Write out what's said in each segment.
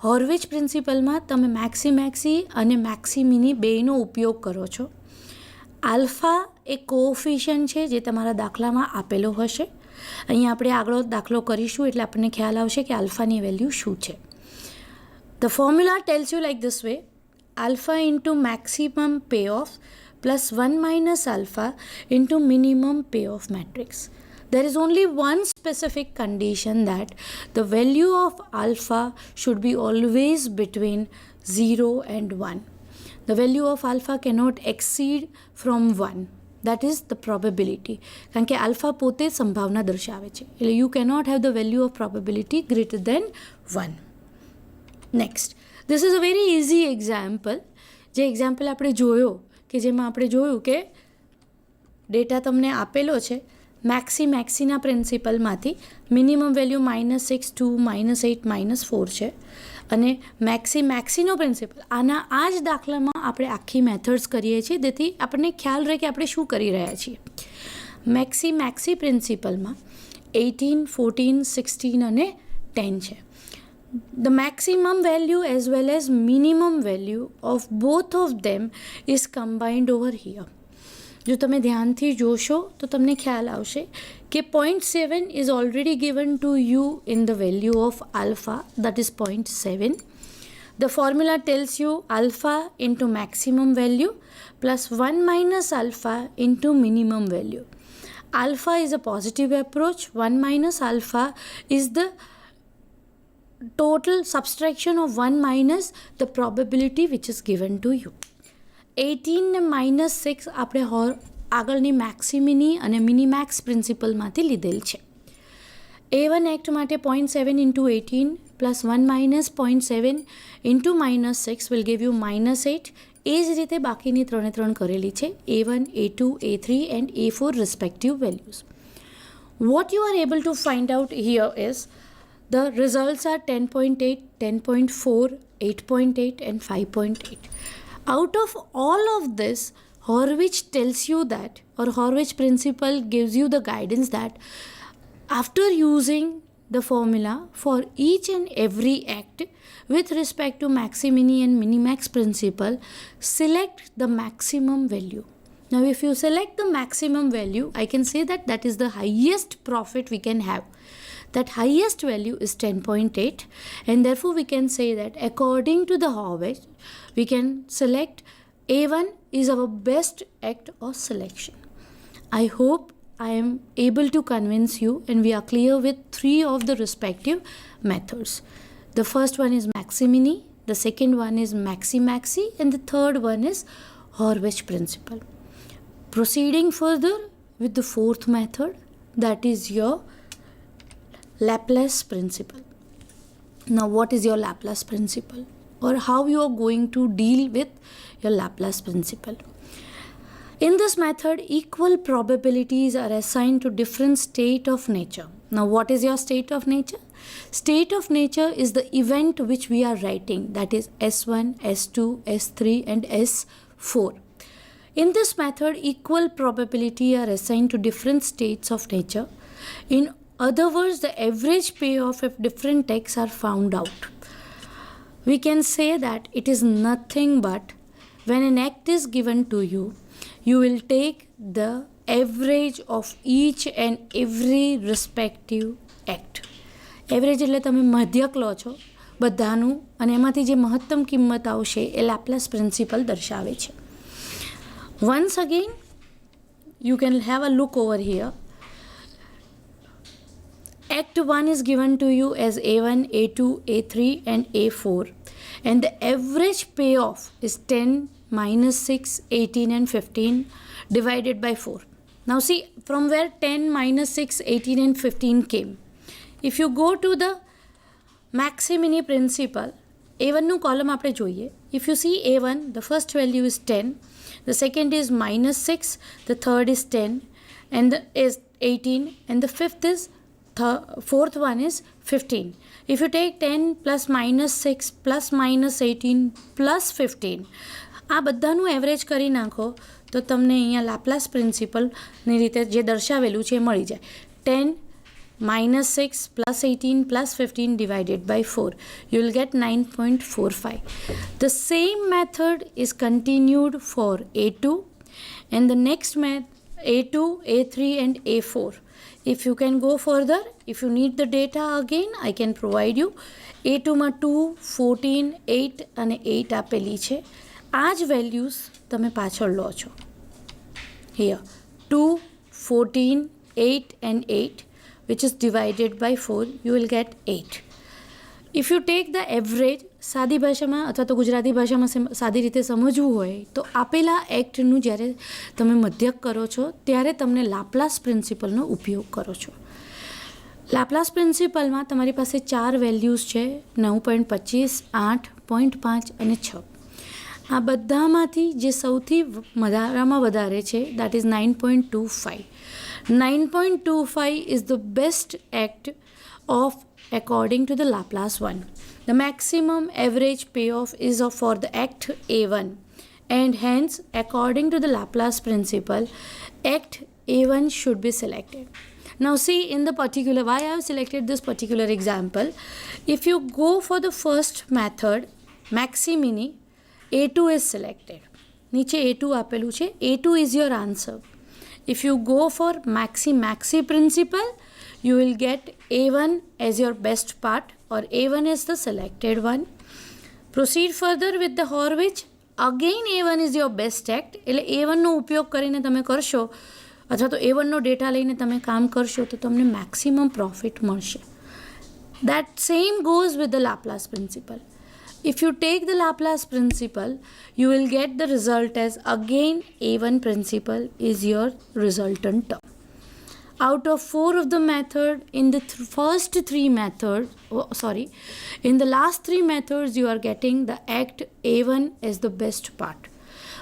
હોર્વિચ પ્રિન્સિપલમાં તમે મેક્સી અને મેક્સીમિની બેયનો ઉપયોગ કરો છો. આલ્ફા એ કોએફિશિયન્ટ છે જે તમારા દાખલામાં આપેલો હશે. અહીંયા આપણે આગળ દાખલો કરીશું એટલે આપણને ખ્યાલ આવશે કે આલ્ફાની વેલ્યુ શું છે. The formula tells you like this way: alpha into maximum payoff plus 1 minus alpha into minimum payoff matrix. There is only one specific condition, that the value of alpha should be always between 0 and 1. The value of alpha cannot exceed from 1. That is the probability. કારણ કે alpha પોતે સંભાવના દર્શાવે છે, એટલે you cannot have the value of probability greater than 1. Next, this is a very easy example. જે example આપણે જોયો કે જેમાં આપણે જોયું કે ડેટા તમને આપેલો છે મેક્સીના પ્રિન્સિપલમાંથી મિનિમમ વેલ્યુ -6, 2, -8, -4 છે અને મેક્સીનો પ્રિન્સિપલ આ જ દાખલામાં આપણે આખી મેથડ્સ કરીએ છીએ, જેથી આપણને ખ્યાલ રહે કે આપણે શું કરી રહ્યા છીએ. મેક્સી પ્રિન્સિપલમાં 18, 14, 16 અને 10 છે. The maximum value as well as minimum value of both of them is combined over here. જો તમે ધ્યાનથી જોશો તો તમને ખ્યાલ આવશે કે 0.7 is already given to you in the value of alpha, that is 0.7. The formula tells you alpha into maximum value plus 1 minus alpha into minimum value. Alpha is a positive approach. 1 minus alpha is the total subtraction of 1 minus the probability which is given to you. 18 ને -6 આપણે આગળની મેક્સિમિની અને મિનિમેક્સ પ્રિન્સિપલમાંથી લીધેલ છે. A1 act માટે 0.7 into 18 plus 1 minus 0.7 into -6 will give you -8. એ જ રીતે બાકીની 3 કરેલી છે, A1, A2, A3 and A4 respective values. What you are able to find out here is the results are 10.8, 10.4, 8.8 and 5.8. Out of all of this, Horwich tells you that, or Horwich principle gives you the guidance that after using the formula for each and every act with respect to maximini and minimax principle, select the maximum value. Now if you select the maximum value, I can say that that is the highest profit we can have. That highest value is 10.8, and therefore we can say that according to the Horwich, we can select A1 is our best act or selection. I hope I am able to convince you and we are clear with 3 of the respective methods. The first one is maximini, the second one is maxi, and the third one is Horwich principle. Proceeding further with the fourth method, that is your Laplace principle. Now what is your Laplace principle, or how you are going to deal with your Laplace principle? In this method, equal probabilities are assigned to different state of nature. Now what is your state of nature? State of nature is the event which we are writing, that is S1, S2, S3 and S4. In this method, equal probability are assigned to different states of nature. In other words, the average payoff of different x are found out. We can say that it is nothing but when an act is given to you, you will take the average of each and every respective act. Average એટલે તમે મધ્યક લો છો બધાનું અને એમાંથી જે મહત્તમ કિંમત આવશે એ લાપ્લાસ પ્રિન્સિપલ દર્શાવે છે. Once again, you can have a look over here. Act 1 is given to you as A1, A2, A3 and A4, and the average payoff is 10, -6, 18 and 15 divided by 4. Now see from where 10, -6, 18 and 15 came. If you go to the maximini principle, A1 નું column આપણે જોઈએ. If you see A1, the first value is 10, the second is -6, the third is 10 and is 18 and the fifth is fourth one is 15. If you take 10 plus -6 plus -18 plus 15, આ બધાનું average કરી નાખો તો તમને અહીંયા Laplace પ્રિન્સિપલની રીતે જે દર્શાવેલું છે એ મળી જાય. 10 minus 6 plus 18 plus 15 divided by 4. You will get 9.45. The same method is continued for A2 and the next method A2, A3 and A4. If you can go further, if you need the data again, I can provide you. A2 માં 2, 14, 8 અને 8 આપેલી છે. આ જ values તમે પાછળ લો છો. Here 2, 14, 8 and 8 which is divided by 4, you will get 8. If you take the average, સાદી ભાષામાં અથવા તો ગુજરાતી ભાષામાં સાદી રીતે સમજવું હોય તો આપેલા એક્ટનું જ્યારે તમે મધ્યક કરો છો ત્યારે તમને લાપ્લાસ પ્રિન્સિપલનો ઉપયોગ કરો છો. લાપ્લાસ પ્રિન્સિપલમાં તમારી પાસે 4 વેલ્યુઝ છે, 9.25, 8.5 અને 6. આ બધામાંથી જે સૌથી વધારામાં વધારે છે that is 9.25. 9.25 is the best act of according to the Laplace one. The maximum average payoff is for the act A1 and hence according to the Laplace principle act A1 should be selected. Now see in the particular why I have selected this particular example. If you go for the first method maximini, A2 is selected. નીચે A2 આપેલું છે. A2 is your answer. If you go for maxi principle, you will get A1 as your best part or A1 is the selected one. Proceed further with the Horwich. Again A1 is your best act. એટલે A1 નો ઉપયોગ કરીને તમે કરશો અથવા તો A1 નો data લઈને તમે કામ કરશો તો તમને મેક્સિમમ પ્રોફિટ મળશે. That same goes with the Laplace principle. If you take the Laplace principle, you will get the result as again A1 principle is your resultant term. Out of 4 of the method, in the first 3 methods, in the last 3 methods, you are getting the act A1 as the best part.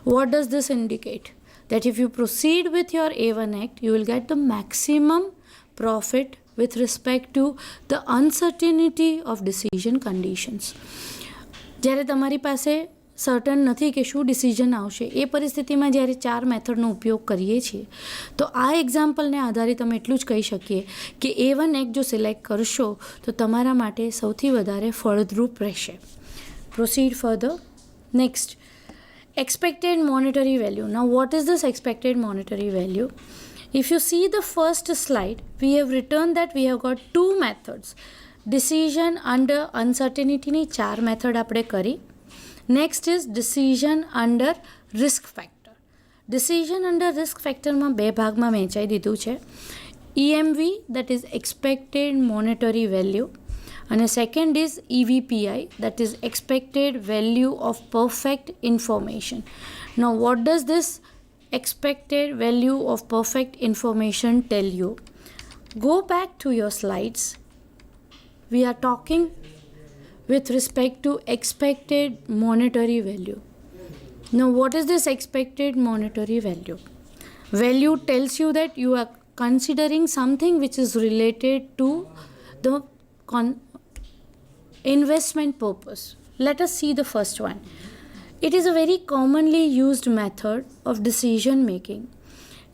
What does this indicate? That if you proceed with your A1 act, you will get the maximum profit with respect to the uncertainty of decision conditions. જ્યારે તમારી પાસે certain નથી કે શું decision આવશે એ પરિસ્થિતિમાં જ્યારે 4 મેથડનો ઉપયોગ કરીએ છીએ તો આ એક્ઝામ્પલને આધારે તમે એટલું જ કહી શકીએ કે A1 એક્ટ જો સિલેક્ટ કરશો તો તમારા માટે સૌથી વધારે ફળદ્રુપ રહેશે. Proceed further. Next, expected monetary value. Now what is this expected monetary value? If you see the first slide, we have written that we have got 2 methods. Decision under uncertainty ની 4 method આપણે કરી. Next is decision under risk factor. Decision under risk ફેક્ટરમાં 2 ભાગમાં વહેંચાઈ દીધું છે. EMV that is expected monetary value અને second is EVPI that is expected value of perfect information. Now what does this expected value of perfect information tell you? Go back to your slides. We are talking with respect to expected monetary value. Now what is this expected monetary value? Value tells you that you are considering something which is related to the investment purpose. Let us see the first one. It is a very commonly used method of decision making.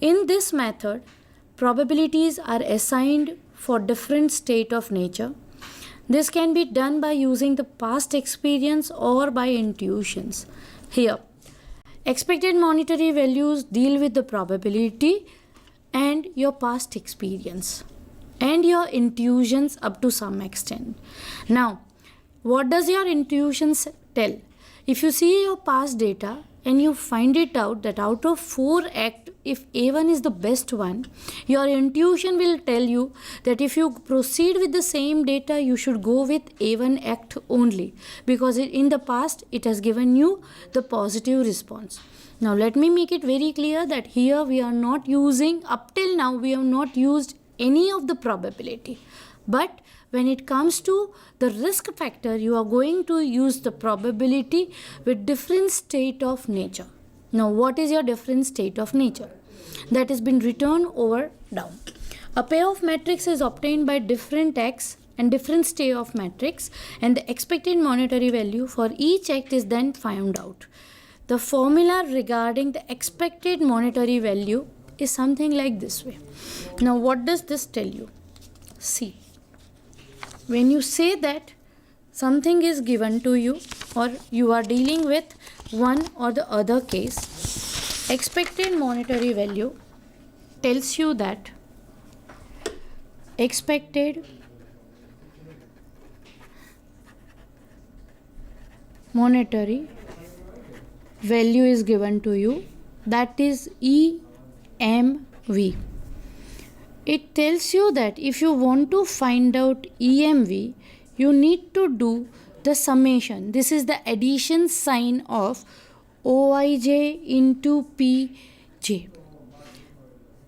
In this method, probabilities are assigned for different state of nature. This can be done by using the past experience or by intuitions. Here, expected monetary values deal with the probability and your past experience and your intuitions up to some extent. Now, what does your intuitions tell? If you see your past data and you find it out that out of 4 acts, if A1 is the best one, your intuition will tell you that if you proceed with the same data, you should go with A1 act only because in the past it has given you the positive response. Now let me make it very clear that here we are not using, up till now we have not used any of the probability. But when it comes to the risk factor, you are going to use the probability with different state of nature. Now what is your different state of nature? That has been written over down. A payoff matrix is obtained by different acts and different state of matrix and the expected monetary value for each act is then found out. The formula regarding the expected monetary value is something like this way. Now what does this tell you? See, when you say that something is given to you or you are dealing with one or the other case, expected monetary value tells you that expected monetary value is given to you, that is EMV. It tells you that if you want to find out EMV, you need to do the summation. This is the addition sign of OIJ into PJ.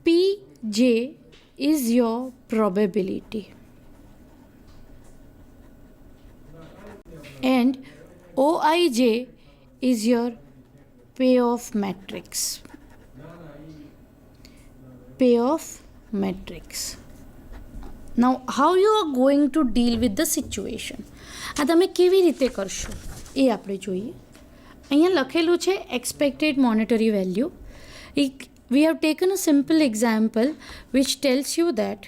PJ is your probability and OIJ is your payoff matrix. Payoff matrix. Now, how you are going to deal with the situation? આ તમે કેવી રીતે કરશો એ આપણે જોઈએ. અહીંયા લખેલું છે expected monetary value. We have taken a simple example which tells you that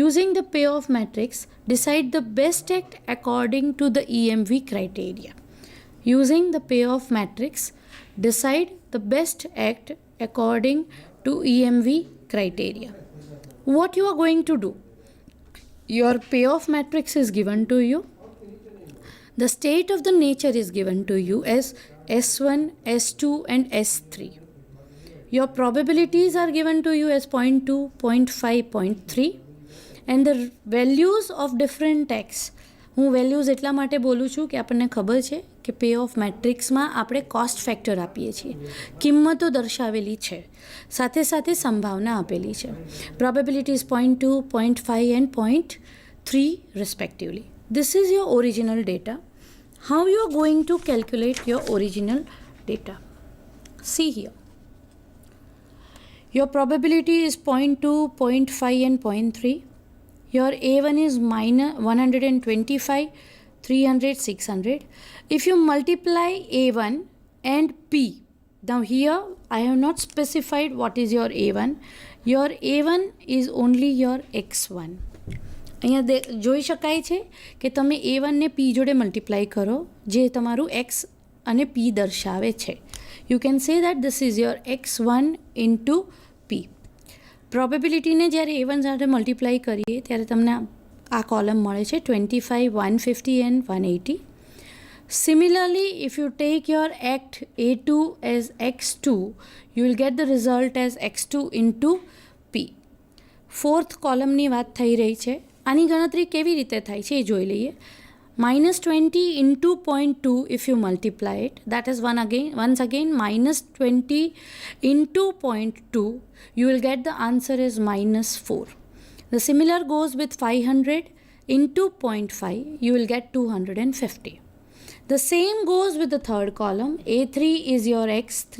using the payoff matrix, decide the best act according to the EMV criteria. Using the payoff matrix, decide the best act according to EMV criteria. What you are going to do? Your payoff matrix is given to you. The state of the nature is given to you as S1, S2 and S3. Your probabilities are given to you as 0.2, 0.5, 0.3 and the values of different acts. હું values એટલા માટે બોલું છું કે આપણને ખબર છે કે પે ઓફ મેટ્રિક્સમાં આપણે કોસ્ટ ફેક્ટર આપીએ છીએ, કિંમતો દર્શાવેલી છે, સાથે સાથે સંભાવના આપેલી છે. પ્રોબેબિલિટીઝ 0.2, 0.5 and 0.3 respectively. This is your original data. How you are going to calculate your original data? See here. Your probability is 0.2, 0.5 and 0.3. Your A1 is minus 125, 300, 600. If you multiply A1 and P, now here I have not specified what is your A1. Your A1 is only your X1. અહીંયા જોઈ શકાય છે કે તમે A1 ને P જોડે multiply કરો જે તમારું X અને P દર્શાવે છે. You can say that this is your X1 into P. પ્રોબેબિલિટીને જ્યારે A1 સાથે મલ્ટીપ્લાય કરીએ ત્યારે તમને આ કોલમ મળે છે 25, 150 and 180. Similarly, if you take your act A2 as X2, you will get the result as X2 into P. Fourth કોલમની વાત થઈ રહી છે. આની ગણતરી કેવી રીતે થાય છે એ જોઈ લઈએ. -20 into 0.2 if you multiply it, that is once again -20 into 0.2, you will get the answer as -4. The similar goes with 500 into 0.5, you will get 250. The same goes with the third column. A3 is your X3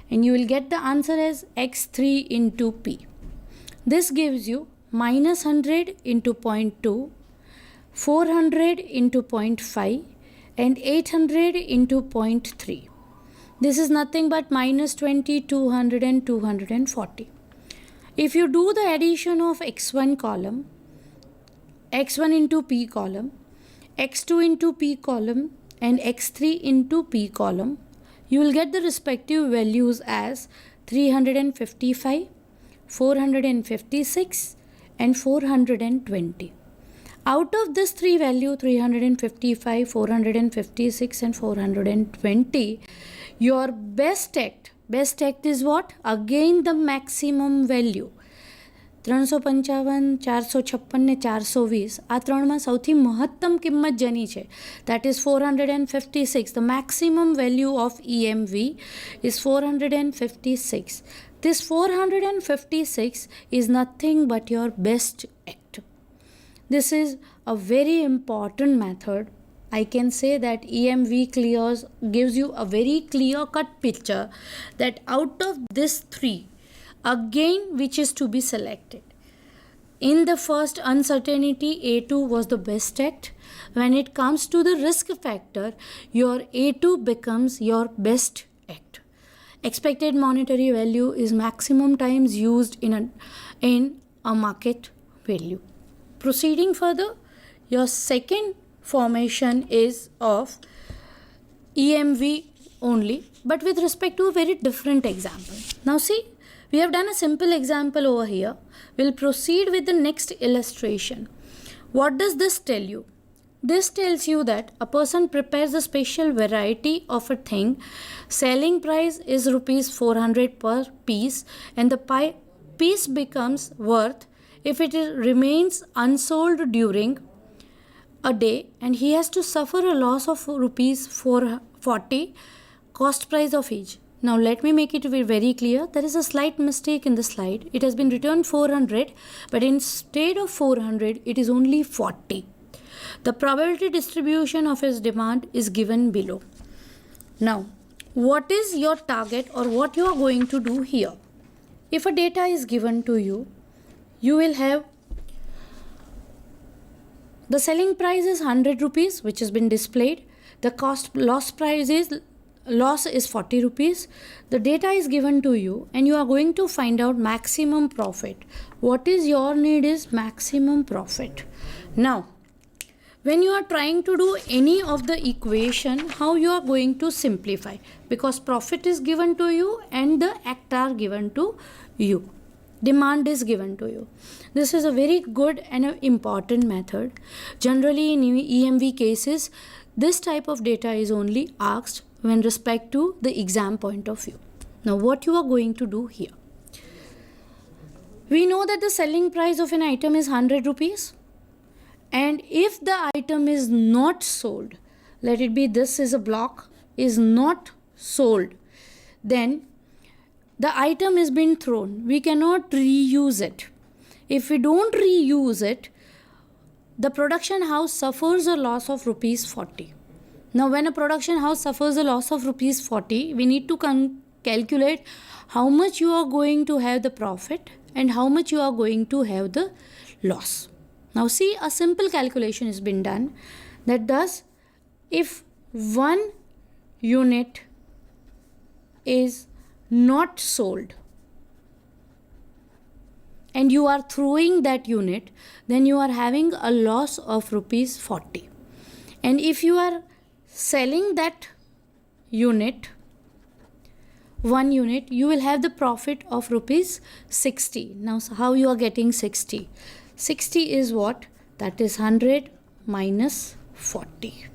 and you will get the answer as X3 into P. This gives you -100 into 0.2, 400 into 0.5 and 800 into 0.3. This is nothing but -20, 200 and 240. If you do the addition of X1 column, X1 into P column, X2 into P column and X3 into P column, you will get the respective values as 355, 456 and 420. Out of this three value 355, 456 and 420, your best act is what? Again the maximum value. 355, 456 ને 420 આ ત્રણમાં સૌથી મહત્તમ કિંમત જેની છે that is 456. The maximum value of EMV is 456. This 456 is nothing but your best act. This is a very important method. I can say that EMV gives you a very clear-cut picture that out of this three, again which is to be selected. In the first uncertainty, A2 was the best act. When it comes to the risk factor, your A2 becomes your best act. Expected monetary value is maximum times used in a market value. proceeding further, your second formation is of EMV only, but with respect to a very different example. Now see, we have done a simple example over here. We'll proceed with the next illustration. What does this tell you? This tells you that a person prepares a special variety of a thing. Selling price is rupees 400 per piece, and the piece becomes worth if it remains unsold during a day, and he has to suffer a loss of rupees 440 cost price of each. Now let me make it very clear. There is a slight mistake in the slide. It has been written 400, but instead of 400, it is only 40. The probability distribution of his demand is given below. Now, what is your target or what you are going to do here? If a data is given to you, you will have the selling price is 100 rupees, which has been displayed. The loss is 40 rupees. The data is given to you and you are going to find out maximum profit. What is your need is maximum profit. Now, when you are trying to do any of the equation, how you are going to simplify? Because profit is given to you and the act are given to you. Demand is given to you. This is a very good and an important method. Generally in EMV cases, this type of data is only asked when respect to the exam point of view. Now what you are going to do here? We know that the selling price of an item is 100 rupees. And if the item is not sold, let it be this is a block, is not sold, then the item is been thrown. We cannot reuse it. If we don't reuse it, the production house suffers a loss of rupees 40. Now when a production house suffers a loss of rupees 40, we need to calculate how much you are going to have the profit and how much you are going to have the loss. Now see, a simple calculation has been done. That does, if 1 unit is not sold and you are throwing that unit, then you are having a loss of rupees 40. And if you are selling that unit, 1 unit, you will have the profit of rupees 60. Now how you are getting 60? 60 is what? That is 100 minus 40.